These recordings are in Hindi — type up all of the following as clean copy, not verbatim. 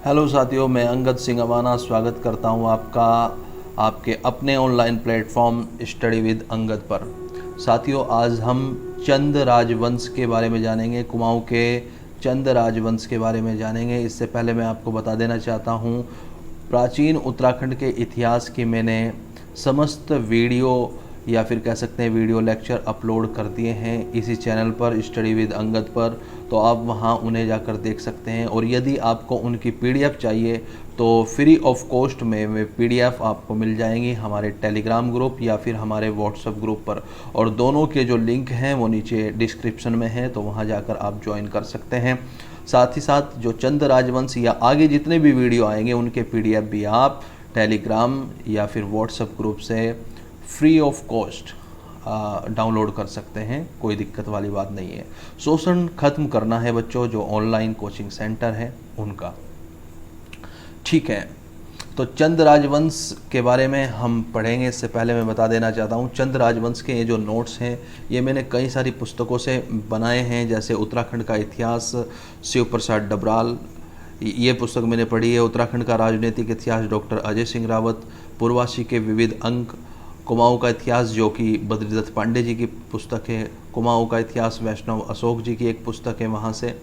हेलो साथियों, मैं अंगद सिंह अवाना स्वागत करता हूं आपका आपके अपने online platform study with Angad पर। साथियों, आज हम चंद राजवंश के बारे में जानेंगे, कुमाऊं के चंद राजवंश के बारे में जानेंगे। इससे पहले मैं आपको बता देना चाहता हूं, प्राचीन उत्तराखंड के इतिहास की मैंने समस्त वीडियो या फिर कह सकते हैं वीडियो लेक्चर अपलोड कर दिए हैं इसी चैनल पर स्टडी विद अंगद पर, तो आप वहां उन्हें जाकर देख सकते हैं। और यदि आपको उनकी पीडीएफ चाहिए तो फ्री ऑफ कॉस्ट में पीडीएफ आपको मिल जाएंगी हमारे टेलीग्राम ग्रुप या फिर हमारे व्हाट्सएप ग्रुप पर, और दोनों के जो लिंक हैं वो नीचे डिस्क्रिप्शन में है, तो वहां जाकर आप ज्वाइन कर सकते हैं। साथ ही साथ जो चंद राजवंश या आगे जितने भी वीडियो आएंगे उनके पीडीएफ भी आप टेलीग्राम या फिर व्हाट्सएप ग्रुप से फ्री ऑफ कॉस्ट डाउनलोड कर सकते हैं। कोई दिक्कत वाली बात नहीं है। शोषण खत्म करना है बच्चों, जो ऑनलाइन कोचिंग सेंटर है उनका। ठीक है, तो चंद राजवंश के बारे में हम पढ़ेंगे। इससे पहले मैं बता देना चाहता हूँ, चंद राजवंश के ये जो नोट्स हैं ये मैंने कई सारी पुस्तकों से बनाए हैं, जैसे उत्तराखंड का इतिहास शिव प्रसाद डबराल, ये पुस्तक मैंने पढ़ी है। उत्तराखंड का राजनीतिक इतिहास डॉक्टर अजय सिंह रावत, पूर्वासी के विविध अंक, कुमाऊं का इतिहास जो कि बद्रीदत्त पांडे जी की पुस्तक है, कुमाऊं का इतिहास वैष्णव अशोक जी की एक पुस्तक है, वहाँ से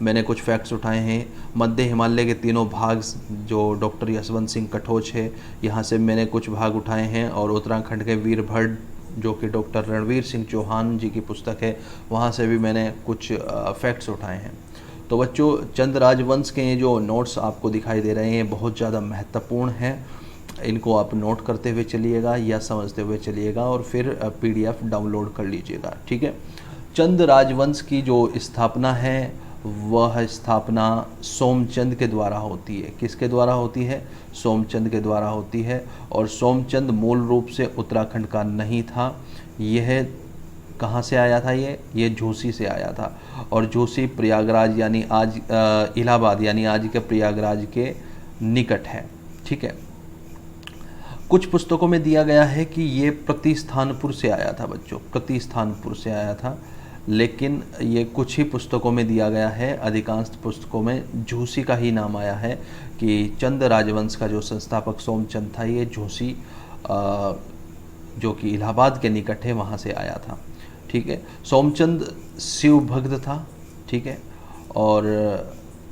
मैंने कुछ फैक्ट्स उठाए हैं। मध्य हिमालय के तीनों भाग जो डॉक्टर यशवंत सिंह कठोच है, यहाँ से मैंने कुछ भाग उठाए हैं। और उत्तराखंड के वीरभद्र जो कि डॉक्टर रणवीर सिंह चौहान जी की पुस्तक है, वहाँ से भी मैंने कुछ फैक्ट्स उठाए हैं। तो बच्चों, चंद राजवंश के ये जो नोट्स आपको दिखाई दे रहे हैं बहुत ज़्यादा महत्वपूर्ण हैं। इनको आप नोट करते हुए चलिएगा या समझते हुए चलिएगा और फिर पीडीएफ डाउनलोड कर लीजिएगा। ठीक है, चंद राजवंश की जो स्थापना है वह स्थापना सोमचंद के द्वारा होती है। किसके द्वारा होती है? सोमचंद के द्वारा होती है। और सोमचंद मूल रूप से उत्तराखंड का नहीं था। यह कहाँ से आया था? ये झूसी से आया था। और झूसी प्रयागराज यानी आज इलाहाबाद यानी आज के प्रयागराज के निकट है। ठीक है, कुछ पुस्तकों में दिया गया है कि ये प्रतिस्थानपुर से आया था बच्चों, प्रतिस्थानपुर से आया था, लेकिन ये कुछ ही पुस्तकों में दिया गया है। अधिकांश पुस्तकों में झूसी का ही नाम आया है कि चंद राजवंश का जो संस्थापक सोमचंद था ये झूसी जो कि इलाहाबाद के निकट है वहाँ से आया था। ठीक है, सोमचंद शिव भक्त था। ठीक है, और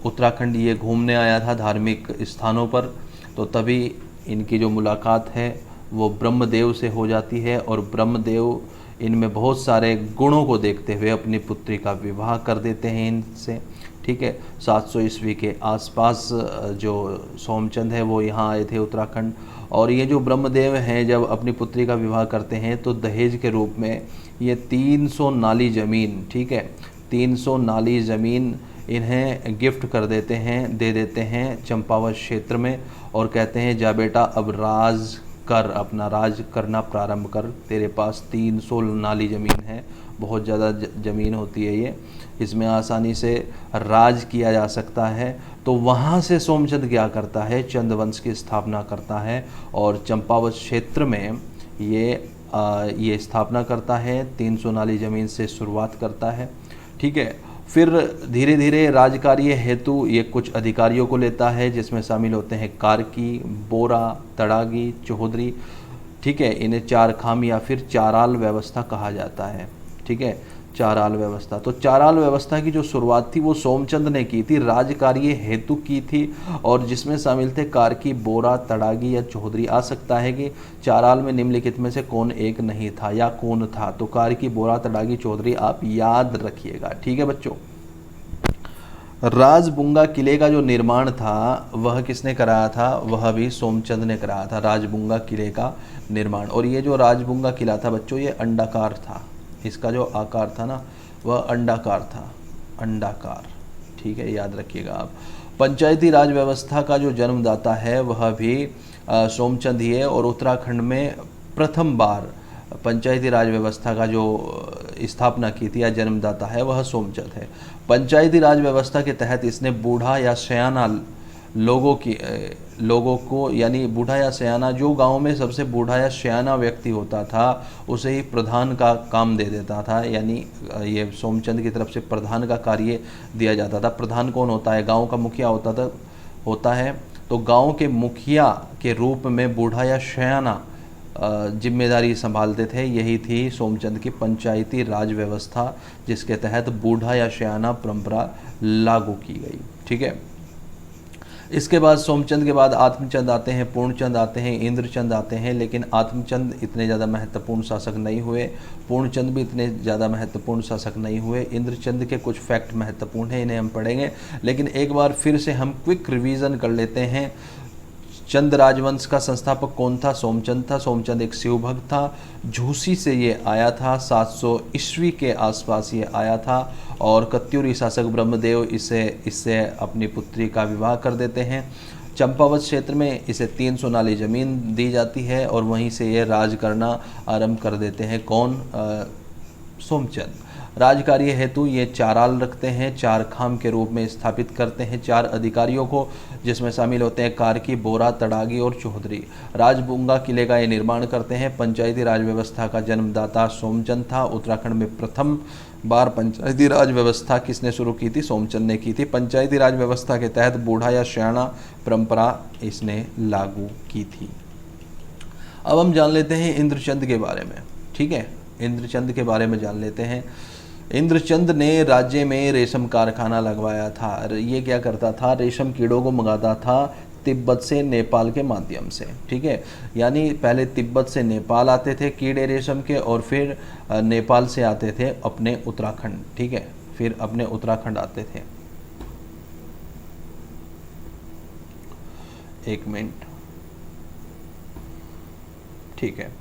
उत्तराखंड ये घूमने आया था धार्मिक स्थानों पर, तो तभी इनकी जो मुलाकात है वो ब्रह्मदेव से हो जाती है। और ब्रह्मदेव इनमें बहुत सारे गुणों को देखते हुए अपनी पुत्री का विवाह कर देते हैं इनसे। ठीक है, 700 ईस्वी के आसपास जो सोमचंद है वो यहाँ आए थे उत्तराखंड। और ये जो ब्रह्मदेव हैं जब अपनी पुत्री का विवाह करते हैं तो दहेज के रूप में ये 300 नाली ज़मीन, ठीक है, 300 नाली ज़मीन इन्हें गिफ्ट कर देते हैं, दे देते हैं चंपावत क्षेत्र में, और कहते हैं जा बेटा अब राज कर, अपना राज करना प्रारंभ कर, तेरे पास 300 नाली ज़मीन है, बहुत ज़्यादा ज़मीन होती है ये, इसमें आसानी से राज किया जा सकता है। तो वहाँ से सोमचंद क्या करता है? चंदवंश की स्थापना करता है और चंपावत क्षेत्र में ये स्थापना करता है। 300 नाली ज़मीन से शुरुआत करता है। ठीक है, फिर धीरे धीरे राजकार्य हेतु ये कुछ अधिकारियों को लेता है, जिसमें शामिल होते हैं कार्की, बोरा, तड़ागी, चौधरी। ठीक है, इन्हें चार खाम या फिर चाराल व्यवस्था कहा जाता है। ठीक है, चाराल व्यवस्था। तो चाराल व्यवस्था की जो शुरुआत थी वो सोमचंद ने की थी, राजकार्य हेतु की थी, और जिसमें शामिल थे कार्की, बोरा, तड़ागी या चौधरी। आ सकता है कि चाराल में निम्नलिखित में से कौन एक नहीं था या कौन था, तो कार्की, बोरा, तड़ागी, चौधरी आप याद रखिएगा। ठीक है बच्चों, राजबुंगा किले का जो निर्माण था वह किसने कराया था? वह भी सोमचंद ने कराया था, राजबुंगा किले का निर्माण। और ये जो राजबुंगा किला था बच्चों ये अंडाकार था, इसका जो आकार था ना वह अंडाकार था, अंडाकार। ठीक है, याद रखिएगा आप। पंचायती राज व्यवस्था का जो जन्मदाता है वह भी सोमचंद ही है, और उत्तराखंड में प्रथम बार पंचायती राज व्यवस्था का जो स्थापना की थी या जन्मदाता है वह सोमचंद है। पंचायती राज व्यवस्था के तहत इसने बूढ़ा या सयाना लोगों को, यानी बूढ़ा या सयाना, जो गांव में सबसे बूढ़ा या सयाना व्यक्ति होता था उसे ही प्रधान का काम दे देता था। यानी ये सोमचंद की तरफ से प्रधान का कार्य दिया जाता था। प्रधान कौन होता है? गांव का मुखिया होता था, होता है। तो गांव के मुखिया के रूप में बूढ़ा या शयाना जिम्मेदारी संभालते थे। यही थी सोमचंद की पंचायती राज व्यवस्था, जिसके तहत बूढ़ा या शयाना परंपरा लागू की गई। ठीक है। इसके बाद सोमचंद के बाद आत्मचंद आते हैं, पूर्णचंद आते हैं, इंद्रचंद आते हैं। लेकिन आत्मचंद इतने ज़्यादा महत्वपूर्ण शासक नहीं हुए, पूर्णचंद भी इतने ज़्यादा महत्वपूर्ण शासक नहीं हुए। इंद्रचंद के कुछ फैक्ट महत्वपूर्ण हैं, इन्हें हम पढ़ेंगे। लेकिन एक बार फिर से हम क्विक रिवीजन कर लेते हैं। चंद राजवंश का संस्थापक कौन था? सोमचंद था। सोमचंद एक शिव भक्त था। झूसी से ये आया था, 700 ईस्वी के आसपास ये आया था। और कत्यूरी शासक ब्रह्मदेव इससे अपनी पुत्री का विवाह कर देते हैं। चंपावत क्षेत्र में इसे 300 नाली ज़मीन दी जाती है और वहीं से ये राज करना आरंभ कर देते हैं। कौन? सोमचंद। राजकार्य हेतु ये चाराल रखते हैं, चार खाम के रूप में स्थापित करते हैं 4 अधिकारियों को, जिसमें शामिल होते हैं कार्की, बोरा, तड़ागी और चौधरी। राजबुंगा किले का ये निर्माण करते हैं। पंचायती राज व्यवस्था का जन्मदाता सोमचंद था। उत्तराखंड में प्रथम बार पंचायती राज व्यवस्था किसने शुरू की थी? सोमचंद ने की थी। पंचायती राज व्यवस्था के तहत बूढ़ा या शयाना परंपरा इसने लागू की थी। अब हम जान लेते हैं इंद्रचंद के बारे में। ठीक है, इंद्रचंद के बारे में जान लेते हैं। इंद्रचंद ने राज्य में रेशम कारखाना लगवाया था। ये क्या करता था? रेशम कीड़ों को मंगाता था तिब्बत से, नेपाल के माध्यम से। ठीक है, यानी पहले तिब्बत से नेपाल आते थे कीड़े रेशम के, और फिर नेपाल से आते थे अपने उत्तराखंड। ठीक है, फिर अपने उत्तराखंड आते थे। एक मिनट। ठीक है,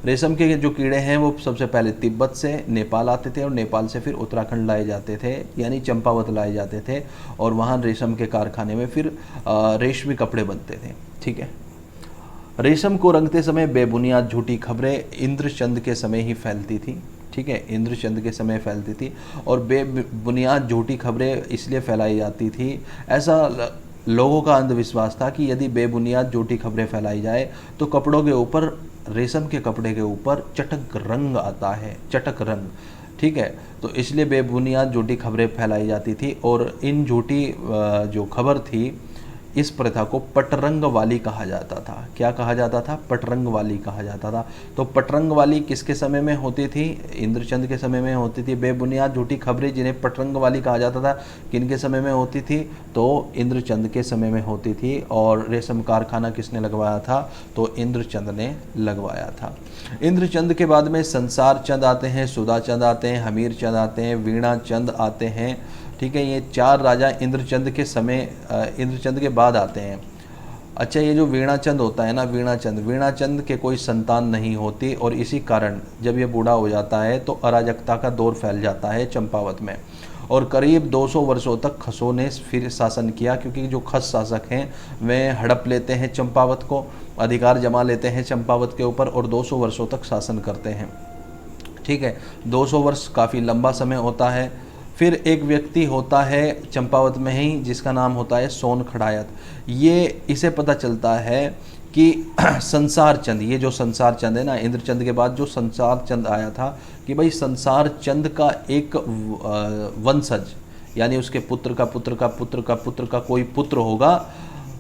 रेशम के जो कीड़े हैं वो सबसे पहले तिब्बत से नेपाल आते थे और नेपाल से फिर उत्तराखंड लाए जाते थे, यानी चंपावत लाए जाते थे। और वहाँ रेशम के कारखाने में फिर रेशमी कपड़े बनते थे। ठीक है, रेशम को रंगते समय बेबुनियाद झूठी खबरें इंद्रचंद के समय ही फैलती थी। ठीक है, इंद्रचंद के समय फैलती थी। और बेबुनियाद झूठी खबरें इसलिए फैलाई जाती थी, ऐसा लोगों का अंधविश्वास था कि यदि बेबुनियाद झूठी खबरें फैलाई जाए तो कपड़ों के ऊपर, रेशम के कपड़े के ऊपर चटक रंग आता है, चटक रंग। ठीक है, तो इसलिए बेबुनियाद झूठी खबरें फैलाई जाती थी। और इन झूठी जो खबर थी, इस प्रथा को पटरंग वाली कहा जाता था। क्या कहा जाता था? पटरंग वाली कहा जाता था। तो पटरंग वाली किसके समय में होती थी? इंद्रचंद के समय में होती थी। बेबुनियाद झूठी खबरें जिन्हें पटरंग वाली कहा जाता था, किनके समय में होती थी? तो इंद्रचंद के समय में होती थी। और रेशम कारखाना किसने लगवाया था? तो इंद्रचंद ने लगवाया था। इंद्रचंद के बाद में संसार चंद आते हैं, सुधा चंद आते हैं, हमीर चंद आते हैं, वीणा चंद आते हैं। ठीक है, ये 4 राजा इंद्रचंद के समय, इंद्रचंद के बाद आते हैं। अच्छा, ये जो वीणाचंद होता है ना, वीणाचंद के कोई संतान नहीं होती, और इसी कारण जब ये बूढ़ा हो जाता है तो अराजकता का दौर फैल जाता है चंपावत में। और करीब 200 वर्षों तक खसों ने फिर शासन किया, क्योंकि जो खस शासक हैं वे हड़प लेते हैं चंपावत को, अधिकार जमा लेते हैं चंपावत के ऊपर, और 200 वर्षों तक शासन करते हैं। ठीक है, 200 वर्ष काफ़ी लंबा समय होता है। फिर एक व्यक्ति होता है चंपावत में ही, जिसका नाम होता है सोन खड़ायत। ये इसे पता चलता है कि संसार चंद, ये जो संसार चंद है ना, इंद्रचंद के बाद जो संसार चंद आया था, कि भाई संसार चंद का एक वंशज, यानी उसके पुत्र का पुत्र का पुत्र का पुत्र का कोई पुत्र होगा,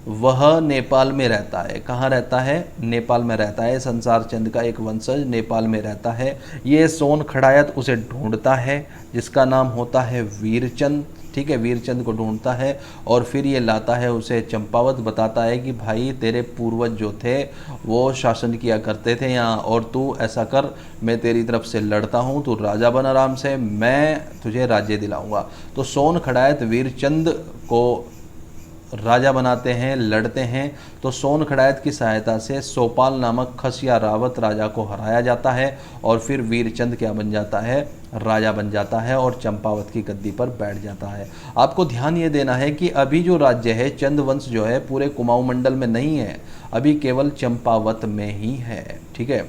वह नेपाल में रहता है। कहाँ रहता है? नेपाल में रहता है। संसार चंद का एक वंशज नेपाल में रहता है। ये सोन खड़ायत उसे ढूंढता है, जिसका नाम होता है वीरचंद। ठीक है, वीरचंद को ढूंढता है और फिर ये लाता है उसे चंपावत, बताता है कि भाई तेरे पूर्वज जो थे वो शासन किया करते थे यहाँ, और तू ऐसा कर, मैं तेरी तरफ से लड़ता हूँ, तू राजा बन आराम से, मैं तुझे राज्य दिलाऊंगा। तो सोन खड़ायत वीरचंद को राजा बनाते हैं, लड़ते हैं। तो सोन खड़ायत की सहायता से सोपाल नामक खस या रावत राजा को हराया जाता है, और फिर वीरचंद क्या बन जाता है? राजा बन जाता है, और चंपावत की गद्दी पर बैठ जाता है। आपको ध्यान ये देना है कि अभी जो राज्य है, चंद वंश जो है, पूरे कुमाऊं मंडल में नहीं है, अभी केवल चंपावत में ही है। ठीक है,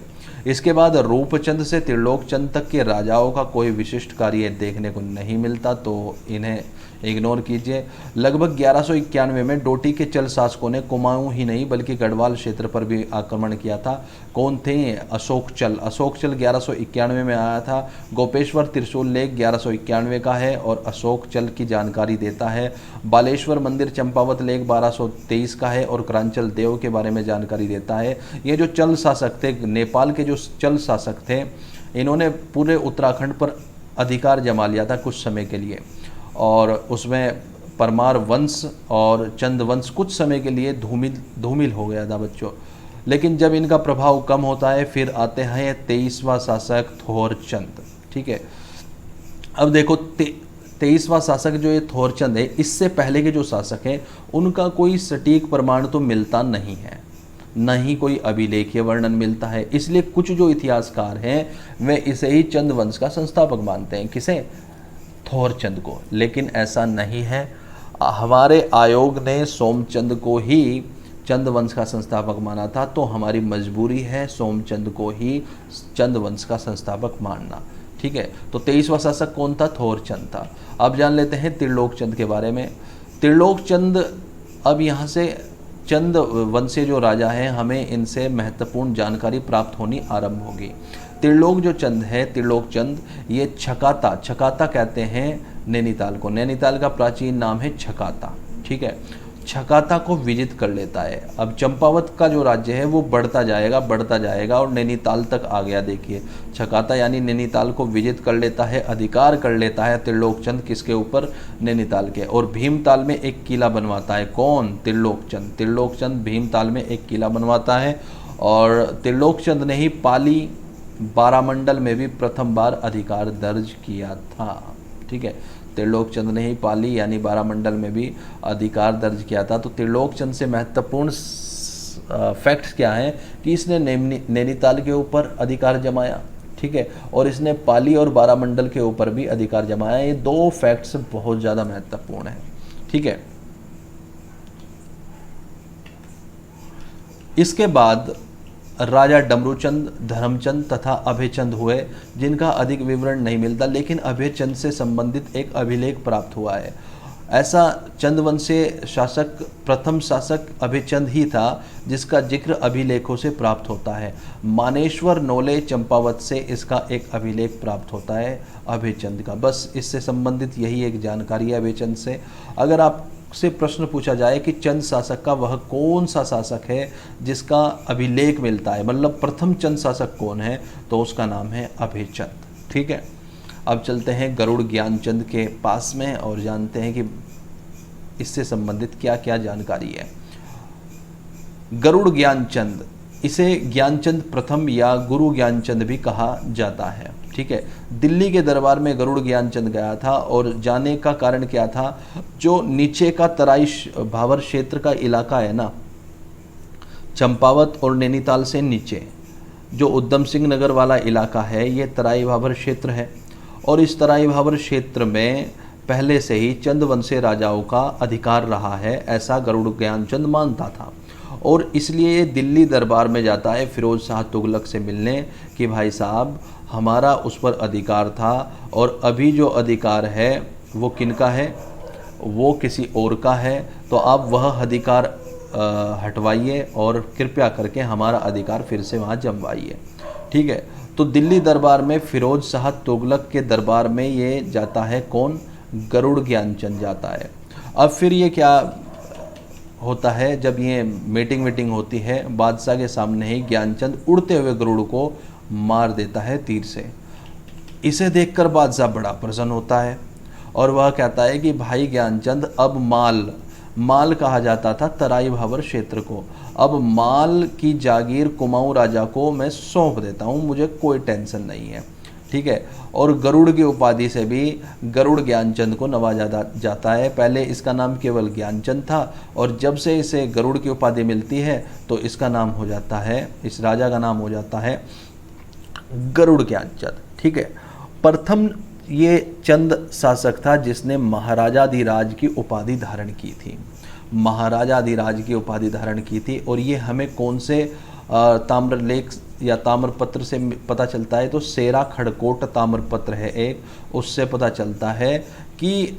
इसके बाद रूपचंद से त्रिलोकचंद तक के राजाओं का कोई विशिष्ट कार्य देखने को नहीं मिलता, तो इन्हें इग्नोर कीजिए। लगभग 1191 में डोटी के चल शासकों ने कुमाऊं ही नहीं बल्कि गढ़वाल क्षेत्र पर भी आक्रमण किया था। कौन थे? अशोक चल 1191 में आया था। गोपेश्वर त्रिशूल लेख 1191 का है और अशोक चल की जानकारी देता है। बालेश्वर मंदिर चंपावत लेख 1223 का है और क्रांचल देव के बारे में जानकारी देता है। ये जो चल शासक थे, नेपाल के जो चल शासक थे, इन्होंने पूरे उत्तराखंड पर अधिकार जमा लिया था कुछ समय के लिए, और उसमें परमार वंश और चंद वंश कुछ समय के लिए धूमिल हो गया था बच्चों। लेकिन जब इनका प्रभाव कम होता है फिर आते हैं 23वां शासक थोरचंद। ठीक है, अब देखो 23वां शासक जो ये थोरचंद है, इससे पहले के जो शासक हैं उनका कोई सटीक प्रमाण तो मिलता नहीं है, न ही कोई अभिलेखीय वर्णन मिलता है। इसलिए कुछ जो इतिहासकार हैं वे इसे ही चंद वंश का संस्थापक मानते हैं। किसे? थोरचंद को। लेकिन ऐसा नहीं है। हमारे आयोग ने सोमचंद को ही चंद वंश का संस्थापक माना था, तो हमारी मजबूरी है सोमचंद को ही चंद वंश का संस्थापक मानना। ठीक है, तो 23वां शासक कौन था? थोरचंद था। अब जान लेते हैं त्रिलोकचंद के बारे में। त्रिलोकचंद, अब यहाँ से चंद वंशीय जो राजा हैं, हमें इनसे महत्वपूर्ण जानकारी प्राप्त होनी आरंभ होगी। त्रिलोक जो चंद है, त्रिलोकचंद, ये छकाता कहते हैं नैनीताल को। नैनीताल का प्राचीन नाम है छकाता। ठीक है, छकाता को विजित कर लेता है। अब चंपावत का जो राज्य है वो बढ़ता जाएगा और नैनीताल तक आ गया। देखिए, छकाता यानी नैनीताल को विजित कर लेता है, अधिकार कर लेता है त्रिलोकचंद। किसके ऊपर? नैनीताल के। और भीमताल में एक किला बनवाता है। कौन? त्रिलोकचंद। त्रिलोकचंद भीमताल में एक किला बनवाता है और त्रिलोकचंद ने ही पाली बारामंडल में भी प्रथम बार अधिकार दर्ज किया था। ठीक है, त्रिलोकचंद ने ही पाली यानी बारामंडल में भी अधिकार दर्ज किया था। तो त्रिलोकचंद से महत्वपूर्ण फैक्ट्स क्या हैं कि इसने नैनीताल के ऊपर अधिकार जमाया। ठीक है, और इसने पाली और बारामंडल के ऊपर भी अधिकार जमाया। ये दो फैक्ट्स बहुत ज़्यादा महत्वपूर्ण हैं। ठीक है, इसके बाद राजा डमरूचंद, धर्मचंद तथा अभयचंद हुए, जिनका अधिक विवरण नहीं मिलता, लेकिन अभयचंद से संबंधित एक अभिलेख प्राप्त हुआ है। ऐसा चंदवंशीय शासक, प्रथम शासक अभयचंद ही था जिसका जिक्र अभिलेखों से प्राप्त होता है। मानेश्वर नोले चंपावत से इसका एक अभिलेख प्राप्त होता है अभयचंद का। बस इससे संबंधित यही एक जानकारी है अभयचंद से। अगर आपसे प्रश्न पूछा जाए कि चंद शासक का वह कौन सा शासक है जिसका अभिलेख मिलता है, मतलब प्रथम चंद शासक कौन है, तो उसका नाम है अभयचंद। ठीक है, अब चलते हैं गरुड़ ज्ञानचंद के पास में और जानते हैं कि इससे संबंधित क्या क्या जानकारी है। गरुड़ ज्ञानचंद, इसे ज्ञानचंद प्रथम या गुरु ज्ञानचंद भी कहा जाता है। ठीक है, दिल्ली के दरबार में गरुड़ ज्ञानचंद गया था और जाने का कारण क्या था? जो नीचे का तराई भावर क्षेत्र का इलाका है ना, चंपावत और नैनीताल से नीचे जो उधम सिंह नगर वाला इलाका है, ये तराई भावर क्षेत्र है और इस तराई भावर क्षेत्र में पहले से ही चंद वंशीय राजाओं का अधिकार रहा है, ऐसा गरुड़ ज्ञानचंद मानता था। और इसलिए ये दिल्ली दरबार में जाता है फिरोज शाह तुगलक से मिलने कि भाई साहब, हमारा उस पर अधिकार था और अभी जो अधिकार है वो किनका है? वो किसी और का है, तो आप वह अधिकार हटवाइए और कृपया करके हमारा अधिकार फिर से वहाँ जमवाइए। ठीक है, तो दिल्ली दरबार में फिरोज शाह तुगलक के दरबार में ये जाता है कौन? गरुड़ ज्ञानचंद जाता है। अब फिर ये क्या होता है, जब ये मीटिंग होती है, बादशाह के सामने ही ज्ञानचंद उड़ते हुए गरुड़ को मार देता है तीर से। इसे देखकर बादशाह बड़ा प्रसन्न होता है और वह कहता है कि भाई ज्ञानचंद, अब माल कहा जाता था तराई भावर क्षेत्र को, अब माल की जागीर कुमाऊं राजा को मैं सौंप देता हूँ, मुझे कोई टेंशन नहीं है। ठीक है, और गरुड़ की उपाधि से भी गरुड़ ज्ञानचंद को नवाजा जाता है। पहले इसका नाम केवल ज्ञानचंद था और जब से इसे गरुड़ की उपाधि मिलती है तो इसका नाम हो जाता है, इस राजा का नाम हो जाता है गरुड़ ज्ञानचंद। ठीक है, प्रथम ये चंद शासक था जिसने महाराजाधिराज की उपाधि धारण की थी। महाराजाधिराज की उपाधि धारण की थी और ये हमें कौन से ताम्रलेख या ताम्रपत्र से पता चलता है? तो सेरा खड़कोट ताम्रपत्र है एक, उससे पता चलता है कि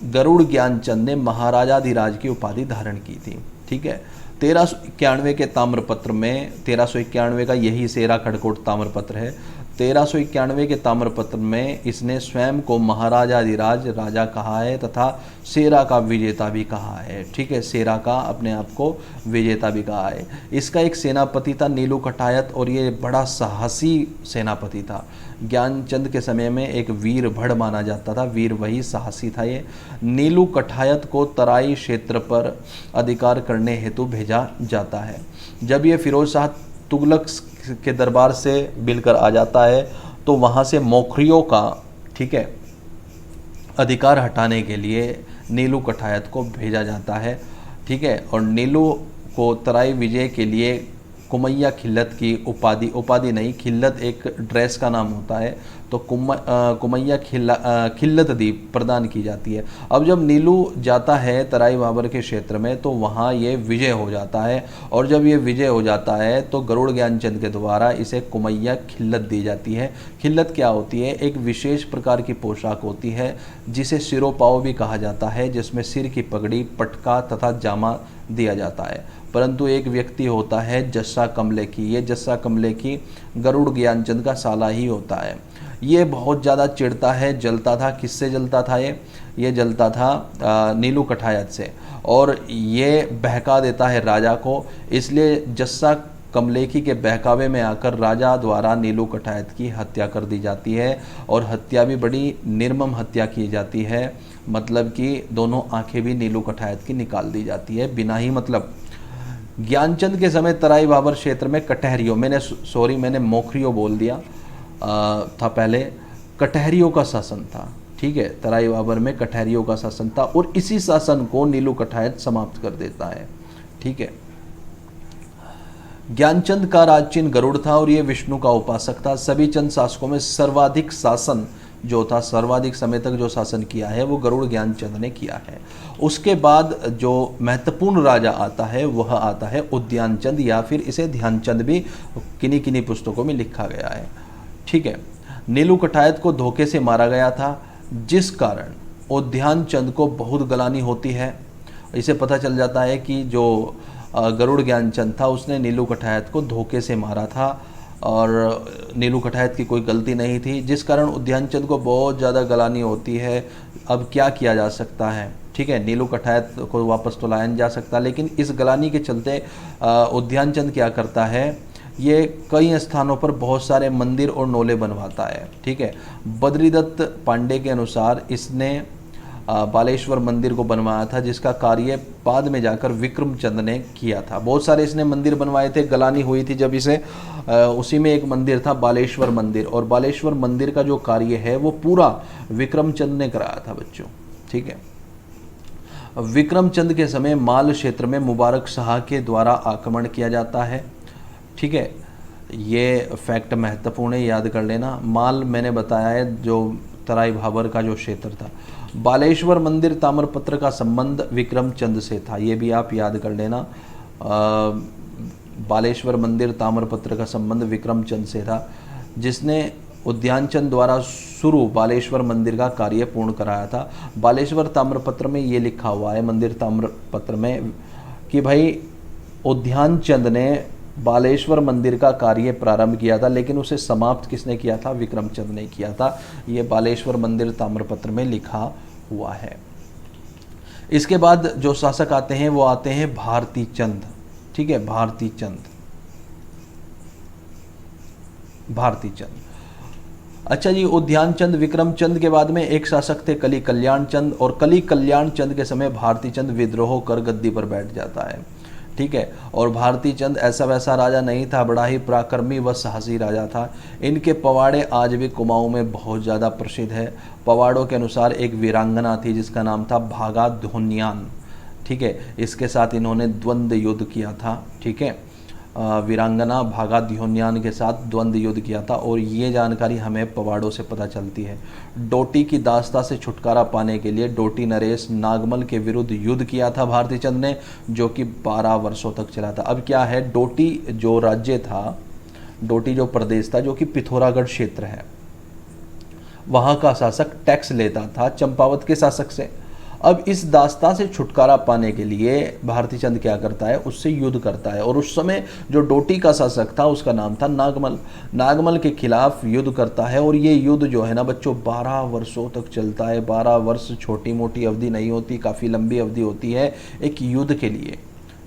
गरुड़ ज्ञानचंद ने महाराजाधिराज की उपाधि धारण की थी। ठीक है, 1391 के ताम्रपत्र में, 1391 का यही सेरा खड़कोट ताम्रपत्र है, 1391 के ताम्रपत्र में इसने स्वयं को महाराजाधिराज राजा कहा है तथा सेरा का विजेता भी कहा है। ठीक है, सेरा का अपने आप को विजेता भी कहा है। इसका एक सेनापति था नीलू कठायत, और ये बड़ा साहसी सेनापति था। ज्ञानचंद के समय में एक वीर भड़ माना जाता था, वीर वही साहसी था। ये नीलू कठायत को तराई क्षेत्र पर अधिकार करने हेतु भेजा जाता है। जब ये फिरोज शाह तुगलक के दरबार से मिलकर आ जाता है तो वहाँ से मौखरियों का, ठीक है, अधिकार हटाने के लिए नीलू कठायत को भेजा जाता है। ठीक है, और नीलू को तराई विजय के लिए कुमैया खिल्लत की उपाधि नहीं, खिल्लत एक ड्रेस का नाम होता है, तो कुमैया खिल्लत दीप प्रदान की जाती है। अब जब नीलू जाता है तराई बाबर के क्षेत्र में तो वहाँ ये विजय हो जाता है, और जब ये विजय हो जाता है तो गरुड़ ज्ञानचंद के द्वारा इसे कुमैया खिल्लत दी जाती है। खिल्लत क्या होती है? एक विशेष प्रकार की पोशाक होती है जिसे सिरोपाव भी कहा जाता है, जिसमें सिर की पगड़ी, पटका तथा जामा दिया जाता है। परंतु एक व्यक्ति होता है जस्सा कमलेखी, ये जस्सा कमलेखी गरुड़ ज्ञानचंद का साला ही होता है। ये बहुत ज़्यादा चिढ़ता है, जलता था। किससे जलता था? ये जलता था नीलू कठायत से, और ये बहका देता है राजा को। इसलिए जस्सा कमलेखी के बहकावे में आकर राजा द्वारा नीलू कठायत की हत्या कर दी जाती है, और हत्या भी बड़ी निर्मम हत्या की जाती है। मतलब कि दोनों आंखें भी नीलू कठायत की निकाल दी जाती है बिना ही मतलब। ज्ञानचंद के समय तराई बाबर क्षेत्र में कटहरियों, मैंने मोखरियों बोल दिया था पहले, कटहरियों का शासन था। ठीक है, तराई बाबर में कटहरियों का शासन था, और इसी शासन को नीलू कठायत समाप्त कर देता है। ठीक है, ज्ञानचंद का राजचिन्ह गरुड़ था और ये विष्णु का उपासक था। सभी चंद शासकों में सर्वाधिक शासन जो था, सर्वाधिक समय तक जो शासन किया है वो गरुड़ ज्ञानचंद ने किया है। उसके बाद जो महत्वपूर्ण राजा आता है वह आता है उद्यानचंद, या फिर इसे ध्यानचंद भी किन्हीं किन्हीं पुस्तकों में लिखा गया है। ठीक है, नीलू कठायत को धोखे से मारा गया था, जिस कारण उद्यानचंद को बहुत गलानी होती है। इसे पता चल जाता है कि जो गरुड़ ज्ञानचंद था उसने नीलू कठायत को धोखे से मारा था, और नीलू कठायत की कोई गलती नहीं थी, जिस कारण उद्यानचंद को बहुत ज़्यादा गलानी होती है। अब क्या किया जा सकता है? ठीक है, नीलू कठायत को वापस तो लाया नहीं जा सकता, लेकिन इस गलानी के चलते उद्यानचंद क्या करता है, ये कई स्थानों पर बहुत सारे मंदिर और नोले बनवाता है। ठीक है, बद्रीदत्त पांडे के अनुसार इसने बालेश्वर मंदिर को बनवाया था, जिसका कार्य बाद में जाकर विक्रमचंद ने किया था। बहुत सारे इसने मंदिर बनवाए थे, गलानी हुई थी जब इसे, उसी में एक मंदिर था बालेश्वर मंदिर, और बालेश्वर मंदिर का जो कार्य है वो पूरा विक्रमचंद ने कराया था बच्चों। ठीक है, विक्रमचंद के समय माल क्षेत्र में मुबारक शाह के द्वारा आक्रमण किया जाता है। ठीक है, ये फैक्ट महत्वपूर्ण है, याद कर लेना। माल मैंने बताया है जो तराई भाबर का जो क्षेत्र था। बालेश्वर मंदिर ताम्रपत्र का संबंध विक्रमचंद से था, ये भी आप याद कर लेना। बालेश्वर मंदिर ताम्रपत्र का संबंध विक्रमचंद से था, जिसने उद्यानचंद द्वारा शुरू बालेश्वर मंदिर का कार्य पूर्ण कराया था। बालेश्वर ताम्रपत्र में ये लिखा हुआ है, मंदिर ताम्रपत्र में, कि भाई उद्यानचंद ने बालेश्वर मंदिर का कार्य प्रारंभ किया था, लेकिन उसे समाप्त किसने किया था? विक्रमचंद ने किया था। ये बालेश्वर मंदिर ताम्रपत्र में लिखा हुआ है। इसके बाद जो शासक आते हैं वो आते हैं भारती चंद। ठीक है, भारती चंद। अच्छा जी, उद्यानचंद विक्रमचंद के बाद में एक शासक थे कली कल्याण चंद, और कली कल्याण चंद के समय भारती चंद विद्रोह कर गद्दी पर बैठ जाता है। ठीक है, और भारती चंद ऐसा वैसा राजा नहीं था, बड़ा ही पराक्रमी व साहसी राजा था। इनके पवाड़े आज भी कुमाऊं में बहुत ज़्यादा प्रसिद्ध है। पवाड़ों के अनुसार एक वीरांगना थी जिसका नाम था भागा ध्योन्यान। ठीक है, इसके साथ इन्होंने द्वंद्व युद्ध किया था। ठीक है, वीरांगना भागा ध्योन्यान के साथ द्वंद्व युद्ध किया था, और ये जानकारी हमें पवाड़ों से पता चलती है। डोटी की दास्ता से छुटकारा पाने के लिए डोटी नरेश नागमल के विरुद्ध युद्ध किया था भारती चंद ने, जो कि 12 वर्षों तक चला था। अब क्या है, डोटी जो राज्य था, डोटी जो प्रदेश था, जो कि पिथौरागढ़ क्षेत्र है, वहाँ का शासक टैक्स लेता था चंपावत के शासक से। अब इस दास्तां से छुटकारा पाने के लिए भारती चंद क्या करता है, उससे युद्ध करता है। और उस समय जो डोटी का शासक था उसका नाम था नागमल। नागमल के खिलाफ युद्ध करता है और ये युद्ध जो है ना बच्चों 12 वर्षों तक चलता है। 12 वर्ष छोटी मोटी अवधि नहीं होती, काफ़ी लंबी अवधि होती है एक युद्ध के लिए।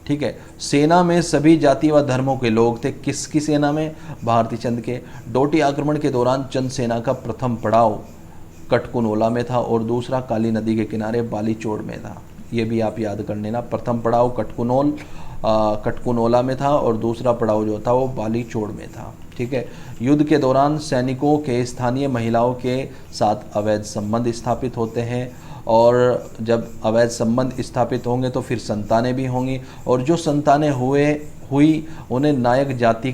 ठीक है, सेना में सभी जाति व धर्मों के लोग थे। किसकी सेना में? भारती चंद के। डोटी आक्रमण के दौरान चंद सेना का प्रथम पड़ाव कटकुनोला में था और दूसरा काली नदी के किनारे बालीचोड़ में था। ये भी आप याद कर लेना, प्रथम पड़ाव कटकुनोला में था और दूसरा पड़ाव जो था वो बालीचोड़ में था। ठीक है, युद्ध के दौरान सैनिकों के स्थानीय महिलाओं के साथ अवैध संबंध स्थापित होते हैं और जब अवैध संबंध स्थापित होंगे तो फिर संतानें भी होंगी और जो संतानें हुई उन्हें नायक जाति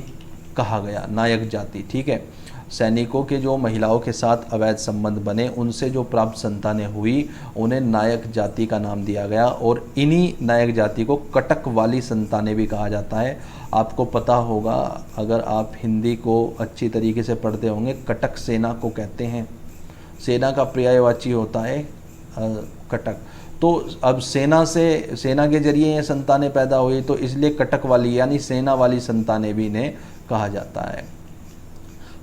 कहा गया, नायक जाति। ठीक है, सैनिकों के जो महिलाओं के साथ अवैध संबंध बने उनसे जो प्राप्त संतानें हुई उन्हें नायक जाति का नाम दिया गया और इन्हीं नायक जाति को कटक वाली संतानें भी कहा जाता है। आपको पता होगा अगर आप हिंदी को अच्छी तरीके से पढ़ते होंगे, कटक सेना को कहते हैं, सेना का पर्यायवाची होता है कटक। तो अब सेना के जरिए ये संतानें पैदा हुई तो इसलिए कटक वाली यानी सेना वाली संतानें भी इन्हें कहा जाता है।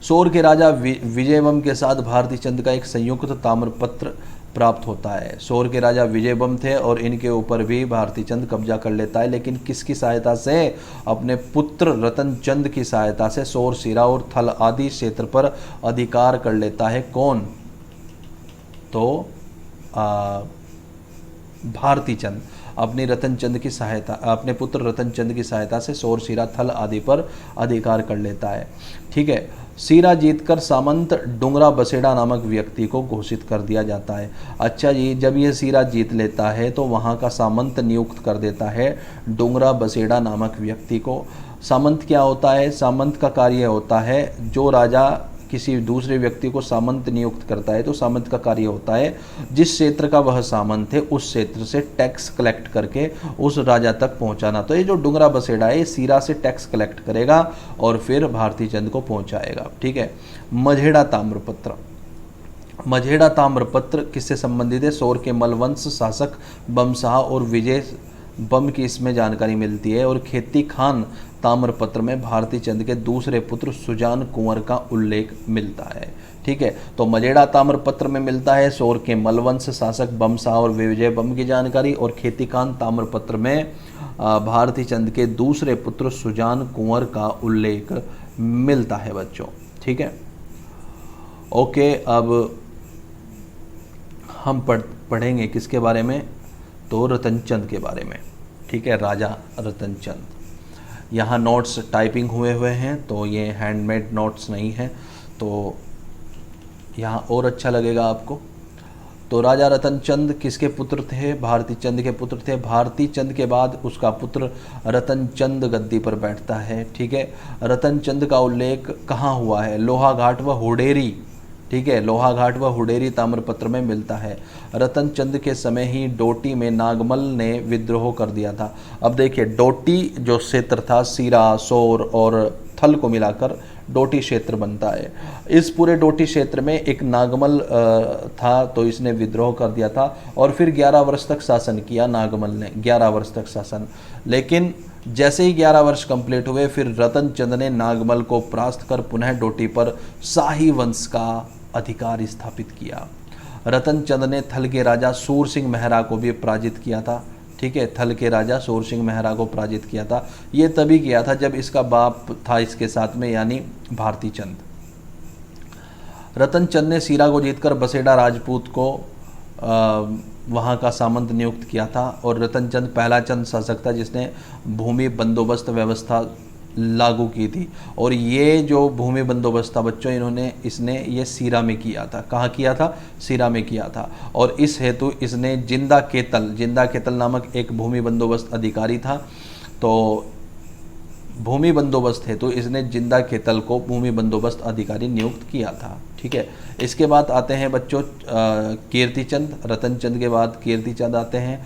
सोर के राजा विजयबम के साथ भारती चंद का एक संयुक्त ताम्रपत्र प्राप्त होता है। सोर के राजा विजयबम थे और इनके ऊपर भी भारती चंद कब्जा कर लेता है, लेकिन किसकी सहायता से? अपने पुत्र रतन चंद की सहायता से सोर, सिरा और थल आदि क्षेत्र पर अधिकार कर लेता है। कौन? तो भारती चंद अपने पुत्र रतन चंद की सहायता से सोर, सिरा, थल आदि पर अधिकार कर लेता है। ठीक है, सीरा जीतकर सामंत डुंगरा बसेड़ा नामक व्यक्ति को घोषित कर दिया जाता है। अच्छा जी, जब ये सीरा जीत लेता है तो वहाँ का सामंत नियुक्त कर देता है डुंगरा बसेड़ा नामक व्यक्ति को। सामंत क्या होता है? सामंत का कार्य होता है, जो राजा किसी दूसरे व्यक्ति को सामंत नियुक्त करता है तो सामंत का कार्य होता है जिस क्षेत्र का वह सामंत है उस क्षेत्र से टैक्स कलेक्ट करके उस राजा तक पहुंचाना। तो ये जो डुंगरा बसेड़ा है सीरा से टैक्स कलेक्ट करेगा और फिर भारती चंद को पहुंचाएगा। ठीक है, मझेड़ा ताम्रपत्र। मझेड़ा ताम्रपत्र किससे संबंधित है? सोर के मलवंश शासक बमशाह और विजय बम की इसमें जानकारी मिलती है और खेती खान ताम्रपत्र में भारती चंद के दूसरे पुत्र सुजान कुंवर का उल्लेख मिलता है। ठीक है, तो मझेड़ा ताम्रपत्र में मिलता है सोर के मलवंश शासक बमशाह और विजय बम की जानकारी और खेती खान ताम्रपत्र में भारती चंद के दूसरे पुत्र सुजान कुंवर का उल्लेख मिलता है बच्चों। ठीक है, ओके, अब हम पढ़ेंगे किसके बारे में? तो रतनचंद के बारे में। ठीक है, राजा रतनचंद। यहाँ नोट्स टाइपिंग हुए हैं तो ये हैंडमेड नोट्स नहीं है, तो यहाँ और अच्छा लगेगा आपको। तो राजा रतनचंद किसके पुत्र थे? भारती चंद के पुत्र थे। भारती चंद के बाद उसका पुत्र रतनचंद गद्दी पर बैठता है। ठीक है, रतनचंद का उल्लेख कहाँ हुआ है? लोहाघाट व हुडेरी। ठीक है, लोहाघाट व हुडेरी ताम्रपत्र में मिलता है। रतनचंद के समय ही डोटी में नागमल ने विद्रोह कर दिया था। अब देखिए, डोटी जो क्षेत्र था सीरा, सोर और थल को मिलाकर डोटी क्षेत्र बनता है। इस पूरे डोटी क्षेत्र में एक नागमल था तो इसने विद्रोह कर दिया था और फिर 11 वर्ष तक शासन किया नागमल ने, 11 वर्ष तक शासन। लेकिन जैसे ही 11 वर्ष कंप्लीट हुए फिर रतनचंद ने नागमल को परास्त कर पुनः डोटी पर शाही वंश का अधिकार स्थापित किया। रतनचंद ने थल के राजा सूर सिंह मेहरा को भी पराजित किया था। ठीक है, थल के राजा सूर सिंह मेहरा को पराजित किया था। ये तभी किया था जब इसका बाप था इसके साथ में, यानी भारती चंद। रतनचंद ने सीरा को जीतकर बसेड़ा राजपूत को वहाँ का सामंत नियुक्त किया था और रतनचंद पहला चंद शासक था जिसने भूमि बंदोबस्त व्यवस्था लागू की थी। और ये जो भूमि बंदोबस्त था बच्चों इसने ये सीरा में किया था। कहाँ किया था? सीरा में किया था। और इस हेतु इसने जिंदा केतल नामक एक भूमि बंदोबस्त अधिकारी था, तो भूमि बंदोबस्त हेतु इसने जिंदा केतल को भूमि बंदोबस्त अधिकारी नियुक्त किया था। ठीक है, इसके बाद आते हैं बच्चों कीर्तिचंद। रतनचंद के बाद कीर्तिचंद आते हैं।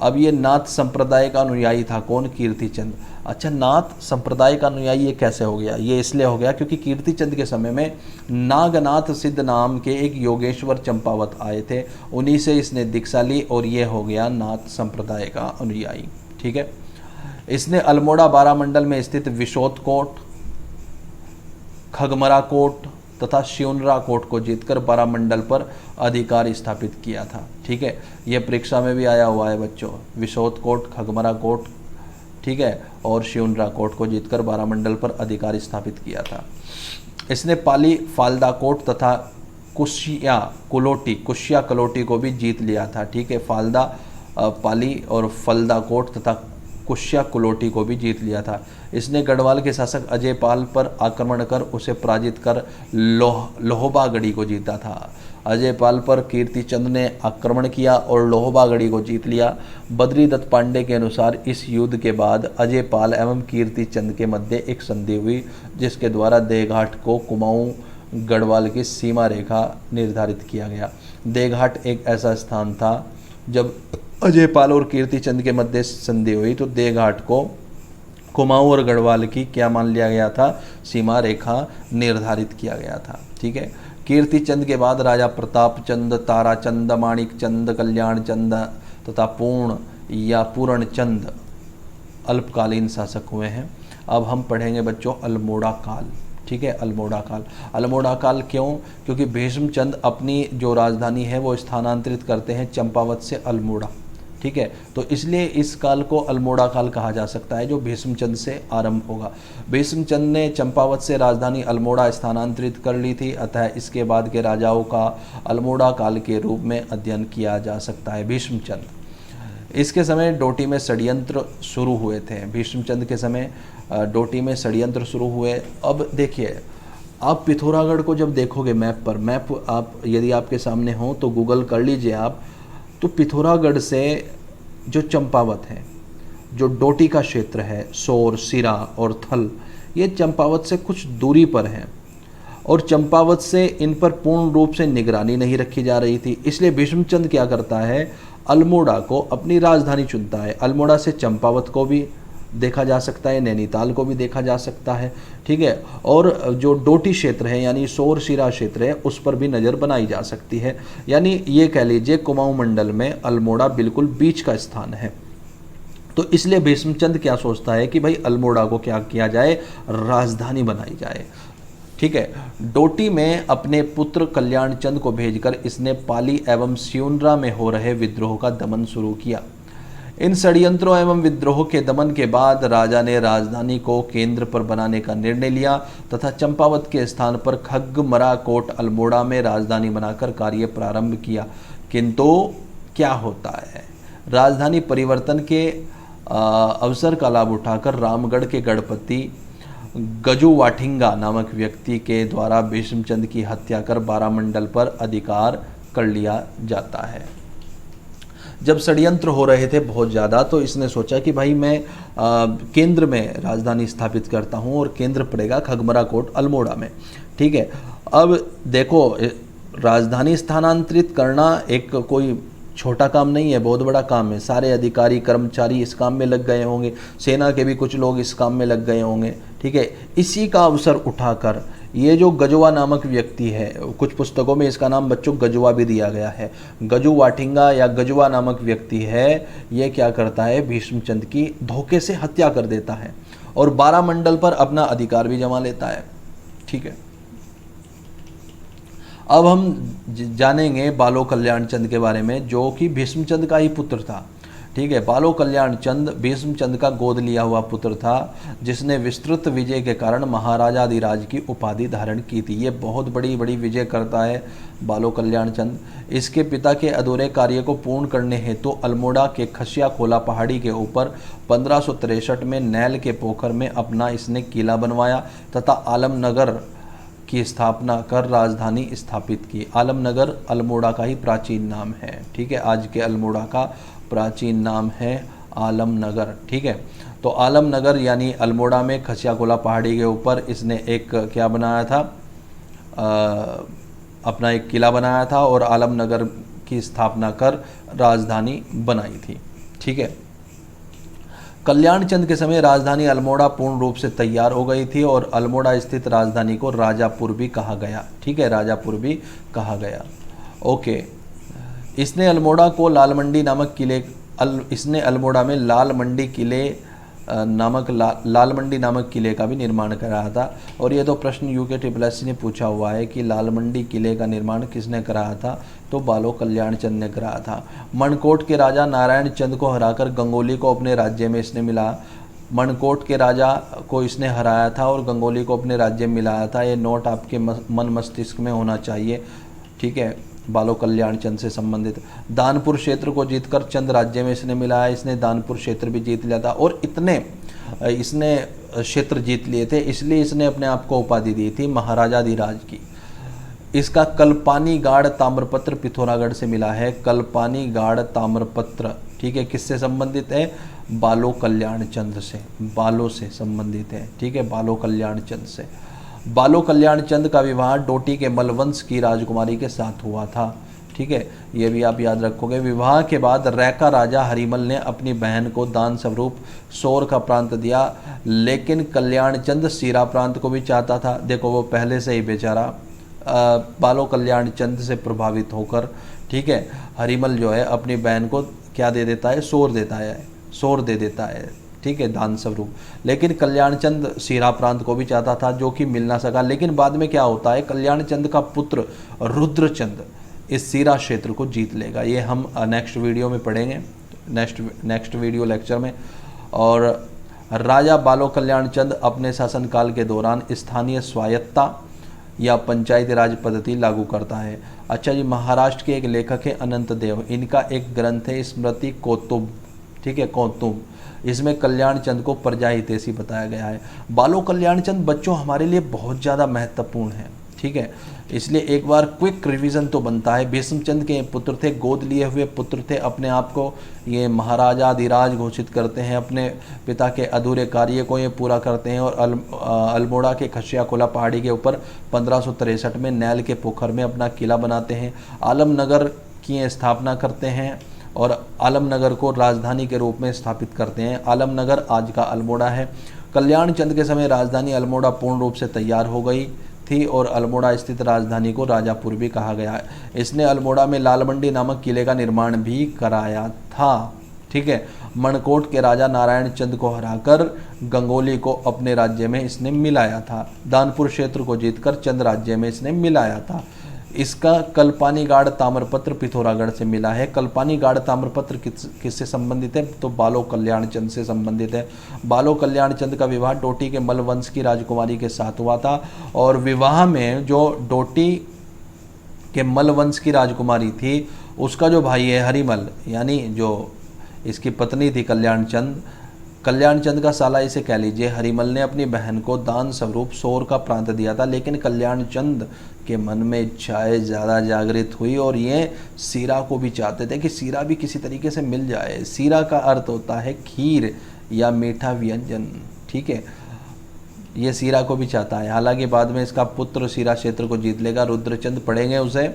अब ये नाथ संप्रदाय का अनुयायी था कौन? कीर्तिचंद। अच्छा, नाथ संप्रदाय का अनुयायी ये कैसे हो गया? ये इसलिए हो गया क्योंकि कीर्तिचंद के समय में नागनाथ सिद्ध नाम के एक योगेश्वर चंपावत आए थे, उन्हीं से इसने दीक्षा ली और ये हो गया नाथ संप्रदाय का अनुयायी। ठीक है। इसने अल्मोड़ा बारामंडल में स्थित विशोत कोट, खगमरा कोट तथा शिवनरा कोट को जीतकर बारामंडल पर अधिकार स्थापित किया था। ठीक है, यह परीक्षा में भी आया हुआ है बच्चों, विशोत कोट, खगमरा कोट, ठीक है, और शिवनरा कोट को जीतकर बारामंडल पर अधिकार स्थापित किया था। इसने पाली फाल्दा कोट तथा कुशिया कलोटी को भी जीत लिया था। ठीक है, फाल्दा पाली और फल्दा कोट तथा कुशिया कुलोटी को भी जीत लिया था। इसने गढ़वाल के शासक अजयपाल पर आक्रमण कर उसे पराजित कर लोहबागढ़ी को जीता था। अजयपाल पर कीर्तिचंद ने आक्रमण किया और लोहबागढ़ी को जीत लिया। बद्रीदत्त पांडे के अनुसार इस युद्ध के बाद अजयपाल एवं कीर्तिचंद के मध्य एक संधि हुई, जिसके द्वारा देघाट को कुमाऊं गढ़वाल की सीमा रेखा निर्धारित किया गया। देघाट एक ऐसा स्थान था, जब अजयपाल और कीर्तिचंद के मध्य संधि हुई तो देघाट को कुमाऊं और गढ़वाल की क्या मान लिया गया था? सीमा रेखा निर्धारित किया गया था। ठीक है। कीर्तिचंद के बाद राजा प्रताप चंद, ताराचंद, माणिक चंद, कल्याण चंद तथा पूर्ण चंद अल्पकालीन शासक हुए हैं। अब हम पढ़ेंगे बच्चों अल्मोड़ा काल। ठीक है, अल्मोड़ा काल। अल्मोड़ा काल क्यों? क्योंकि भीष्मचंद अपनी जो राजधानी है वो स्थानांतरित करते हैं चंपावत से अल्मोड़ा। ठीक है, तो इसलिए इस काल को अल्मोड़ा काल कहा जा सकता है, जो भीष्मचंद से आरंभ होगा। भीष्मचंद ने चंपावत से राजधानी अल्मोड़ा स्थानांतरित कर ली थी, अतः इसके बाद के राजाओं का अल्मोड़ा काल के रूप में अध्ययन किया जा सकता है। भीष्मचंद, इसके समय डोटी में षड्यंत्र शुरू हुए थे। भीष्मचंद के समय डोटी में षड्यंत्र शुरू हुए। अब देखिए, आप पिथौरागढ़ को जब देखोगे मैप आप यदि आपके सामने हो तो गूगल कर लीजिए आप, तो पिथौरागढ़ से जो चंपावत है, जो डोटी का क्षेत्र है, सोर, सिरा और थल, ये चंपावत से कुछ दूरी पर हैं और चंपावत से इन पर पूर्ण रूप से निगरानी नहीं रखी जा रही थी। इसलिए भीष्मचंद क्या करता है, अल्मोड़ा को अपनी राजधानी चुनता है। अल्मोड़ा से चंपावत को भी देखा जा सकता है, नैनीताल को भी देखा जा सकता है। ठीक है, और जो डोटी क्षेत्र है यानी सोर सिरा क्षेत्र है, उस पर भी नज़र बनाई जा सकती है। यानी ये कह लीजिए कुमाऊं मंडल में अल्मोड़ा बिल्कुल बीच का स्थान है। तो इसलिए भीष्मचंद क्या सोचता है कि भाई अल्मोड़ा को क्या किया जाए, राजधानी बनाई जाए। ठीक है, डोटी में अपने पुत्र कल्याण चंद को भेजकर इसने पाली एवं सियुनरा में हो रहे विद्रोह का दमन शुरू किया। इन षड्यंत्रों एवं विद्रोह के दमन के बाद राजा ने राजधानी को केंद्र पर बनाने का निर्णय लिया तथा चंपावत के स्थान पर खगमरा कोट अल्मोड़ा में राजधानी बनाकर कार्य प्रारंभ किया। किंतु क्या होता है, राजधानी परिवर्तन के अवसर का लाभ उठाकर रामगढ़ के गढ़पति गजुवाठिंगा नामक व्यक्ति के द्वारा भीष्मचंद की हत्या कर बारामंडल पर अधिकार कर लिया जाता है। जब षड्यंत्र हो रहे थे बहुत ज़्यादा, तो इसने सोचा कि भाई मैं केंद्र में राजधानी स्थापित करता हूँ और केंद्र पड़ेगा खगमरा कोट अल्मोड़ा में। ठीक है, अब देखो, राजधानी स्थानांतरित करना एक कोई छोटा काम नहीं है, बहुत बड़ा काम है। सारे अधिकारी कर्मचारी इस काम में लग गए होंगे, सेना के भी कुछ लोग इस काम में लग गए होंगे। ठीक है, इसी का अवसर उठाकर ये जो गजुआ नामक व्यक्ति है, कुछ पुस्तकों में इसका नाम बच्चों गजुआ भी दिया गया है, गजुवाठिंगा या गजुआ नामक व्यक्ति है, ये क्या करता है, भीष्मचंद की धोखे से हत्या कर देता है और बारामंडल पर अपना अधिकार भी जमा लेता है। ठीक है, अब हम जानेंगे बालो कल्याण चंद के बारे में, जो कि भीष्मचंद का ही पुत्र था। ठीक है, बालो कल्याण चंद भीष्मचंद का गोद लिया हुआ पुत्र था, जिसने विस्तृत विजय के कारण महाराजाधिराज की उपाधि धारण की थी। ये बहुत बड़ी विजय करता है बालो कल्याण चंद। इसके पिता के अधूरे कार्य को पूर्ण करने हेतु अल्मोड़ा के खसिया खोला पहाड़ी के ऊपर 1563 में नैल के पोखर में अपना इसने किला बनवाया तथा आलमनगर की स्थापना कर राजधानी स्थापित की। आलमनगर अल्मोड़ा का ही प्राचीन नाम है। ठीक है, आज के अल्मोड़ा का प्राचीन नाम है आलमनगर। ठीक है, तो आलमनगर यानी अल्मोड़ा में खसिया कोला पहाड़ी के ऊपर इसने एक क्या बनाया था, अपना एक किला बनाया था और आलमनगर की स्थापना कर राजधानी बनाई थी। ठीक है। कल्याण चंद के समय राजधानी अल्मोड़ा पूर्ण रूप से तैयार हो गई थी और अल्मोड़ा स्थित राजधानी को राजापुर भी कहा गया। ठीक है, राजापुर भी कहा गया। ओके, इसने अल्मोड़ा को लाल मंडी नामक किले इसने अल्मोड़ा में लाल मंडी नामक किले का भी निर्माण कराया था। और ये तो प्रश्न यूके ट्रिपल ने पूछा हुआ है कि लाल मंडी किले का निर्माण किसने कराया था, तो बालो कल्याण चंद ने कराया था। मनकोट के राजा नारायण चंद को हराकर गंगोली को अपने राज्य में इसने मिला। मनकोट के राजा को इसने हराया था और गंगोली को अपने राज्य में मिलाया था। ये नोट आपके मन मस्तिष्क में होना चाहिए। ठीक है, बालो कल्याण चंद से संबंधित। दानपुर क्षेत्र को जीतकर चंद राज्य में इसने मिलाया। इसने दानपुर क्षेत्र भी जीत लिया था और इतने इसने क्षेत्र जीत लिए थे, इसलिए इसने अपने आप को उपाधि दी थी महाराजाधिराज की। इसका कल्पानी गाड़ ताम्रपत्र पिथौरागढ़ से मिला है। कल्पानी गाड़ ताम्रपत्र, ठीक है, किससे संबंधित है? बालो कल्याण चंद से, बालो से संबंधित है। ठीक है, बालो कल्याण चंद से। बालो कल्याण चंद का विवाह डोटी के मलवंश की राजकुमारी के साथ हुआ था। ठीक है, ये भी आप याद रखोगे। विवाह के बाद रैका राजा हरिमल ने अपनी बहन को दान स्वरूप सोर का प्रांत दिया, लेकिन कल्याण चंद सीरा प्रांत को भी चाहता था। देखो, वो पहले से ही बेचारा बालो कल्याण चंद से प्रभावित होकर, ठीक है, हरिमल जो है अपनी बहन को क्या दे देता है? सोर दे देता है। ठीक है, दान स्वरूप। लेकिन कल्याण चंद सीरा प्रांत को भी चाहता था, जो कि मिल ना सका। लेकिन बाद में क्या होता है, कल्याण चंद का पुत्र रुद्रचंद इस सीरा क्षेत्र को जीत लेगा। ये हम नेक्स्ट वीडियो में पढ़ेंगे, नेक्स्ट वीडियो लेक्चर में। और राजा बालो कल्याण चंद अपने शासनकाल के दौरान स्थानीय स्वायत्तता या पंचायती राज पद्धति लागू करता है। अच्छा जी, महाराष्ट्र के एक लेखक है अनंत देव। इनका एक ग्रंथ है स्मृति कौतुब। ठीक है, कौतुब। इसमें कल्याण चंद को प्रजा हितैषी बताया गया है। बालो कल्याण चंद बच्चों हमारे लिए बहुत ज़्यादा महत्वपूर्ण है। ठीक है, इसलिए एक बार क्विक रिवीजन तो बनता है। भीष्मचंद के पुत्र थे, गोद लिए हुए पुत्र थे। अपने आप को ये महाराजाधिराज घोषित करते हैं। अपने पिता के अधूरे कार्य को ये पूरा करते हैं और अल्मोड़ा के खशियाकोला पहाड़ी के ऊपर 1563 में नैल के पोखर में अपना किला बनाते हैं। आलमनगर की स्थापना करते हैं और आलमनगर को राजधानी के रूप में स्थापित करते हैं। आलमनगर आज का अल्मोड़ा है। कल्याण चंद के समय राजधानी अल्मोड़ा पूर्ण रूप से तैयार हो गई थी और अल्मोड़ा स्थित राजधानी को राजापुर भी कहा गया है। इसने अल्मोड़ा में लाल मंडी नामक किले का निर्माण भी कराया था। ठीक है, मनकोट के राजा नारायण चंद को हराकर गंगोली को अपने राज्य में इसने मिलाया था। दानपुर क्षेत्र को जीतकर चंद राज्य में इसने मिलाया था। इसका कल्पानी गाड़ ताम्रपत्र पिथौरागढ़ से मिला है। कल्पानी गाड़ ताम्रपत्र किससे संबंधित है? तो बालो कल्याण चंद से संबंधित है। बालो कल्याण चंद का विवाह डोटी के मल वंश की राजकुमारी के साथ हुआ था और विवाह में जो डोटी के मल वंश की राजकुमारी थी, उसका जो भाई है हरिमल, यानी जो इसकी पत्नी थी कल्याण चंद का साला इसे कह लीजिए, हरिमल ने अपनी बहन को दान स्वरूप सोर का प्रांत दिया था। लेकिन कल्याण चंद के मन में इच्छाएं ज़्यादा जागृत हुई और ये सीरा को भी चाहते थे कि सीरा भी किसी तरीके से मिल जाए। सीरा का अर्थ होता है खीर या मीठा व्यंजन। ठीक है, ये सीरा को भी चाहता है। हालांकि बाद में इसका पुत्र सीरा क्षेत्र को जीत लेगा। रुद्रचंद पढ़ेंगे उसे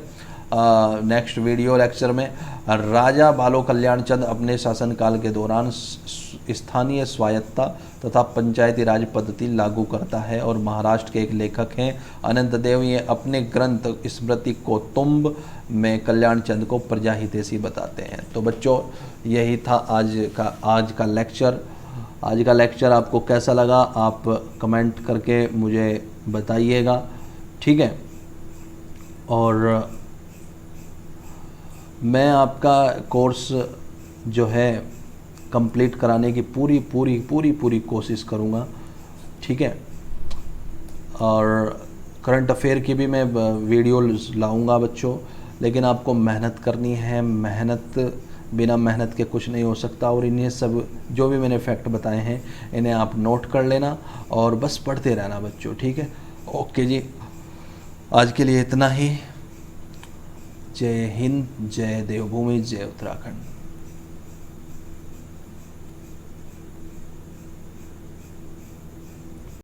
नेक्स्ट वीडियो लेक्चर में। राजा बालो कल्याण चंद अपने शासनकाल के दौरान स्थानीय स्वायत्तता तथा पंचायती राज पद्धति लागू करता है और महाराष्ट्र के एक लेखक हैं अनंत देव। ये अपने ग्रंथ स्मृति कौतुब में कल्याण चंद को प्रजा हितैषी बताते हैं। तो बच्चों, यही था आज का लेक्चर। आज का लेक्चर आपको कैसा लगा आप कमेंट करके मुझे बताइएगा। ठीक है, और मैं आपका कोर्स जो है कंप्लीट कराने की पूरी कोशिश करूँगा। ठीक है, और करंट अफेयर की भी मैं वीडियो लाऊंगा बच्चों, लेकिन आपको मेहनत करनी है। बिना मेहनत के कुछ नहीं हो सकता। और इन्हें सब जो भी मैंने फैक्ट बताए हैं इन्हें आप नोट कर लेना और बस पढ़ते रहना बच्चों। ठीक है, ओके जी, आज के लिए इतना ही। जय हिंद, जय देवभूमि, जय उत्तराखंड।